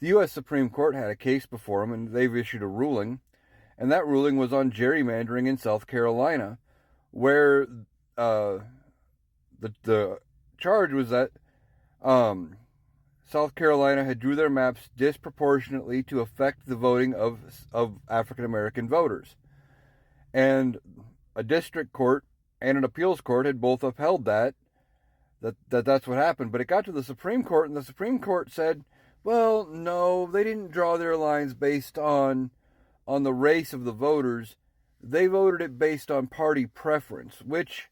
the U.S. Supreme Court had a case before them, and they've issued a ruling, and that ruling was on gerrymandering in South Carolina, where the charge was that South Carolina had drew their maps disproportionately to affect the voting of African American voters, and a district court and an appeals court had both upheld that's what happened. But it got to the Supreme Court, and the Supreme Court said, well, no, they didn't draw their lines based on the race of the voters. They voted it based on party preference, which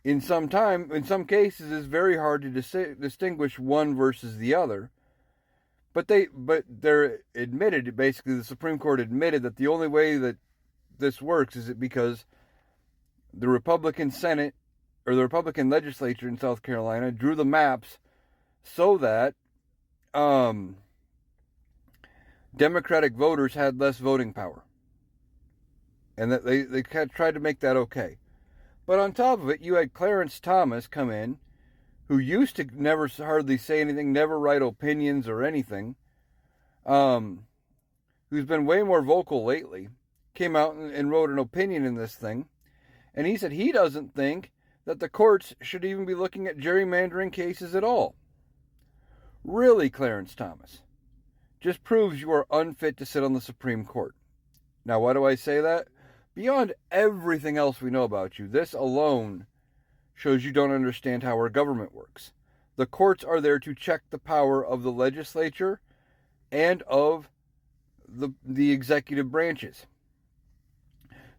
in some cases is very hard to distinguish one versus the other. But they're admitted, basically the Supreme Court admitted that the only way that this works is because the Republican Senate or the Republican legislature in South Carolina drew the maps so that Democratic voters had less voting power, and that they tried to make that okay. But on top of it, you had Clarence Thomas come in, who used to never hardly say anything, never write opinions or anything, who's been way more vocal lately, came out and wrote an opinion in this thing, and he said he doesn't think that the courts should even be looking at gerrymandering cases at all. Really, Clarence Thomas? Just proves you are unfit to sit on the Supreme Court. Now, why do I say that? Beyond everything else we know about you, this alone shows you don't understand how our government works. The courts are there to check the power of the legislature and of the executive branches.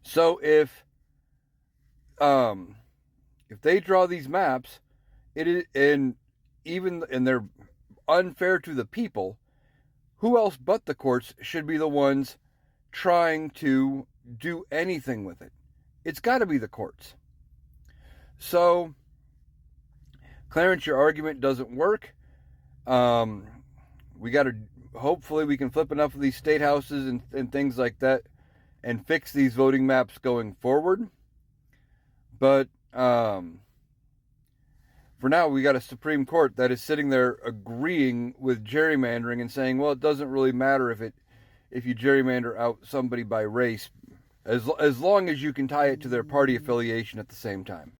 So if they draw these maps, and they're unfair to the people, who else but the courts should be the ones trying to do anything with it? It's got to be the courts. So, Clarence, your argument doesn't work. Hopefully we can flip enough of these state houses and things like that and fix these voting maps going forward. But for now, we got a Supreme Court that is sitting there agreeing with gerrymandering and saying, well, it doesn't really matter if you gerrymander out somebody by race, as long as you can tie it to their party affiliation at the same time.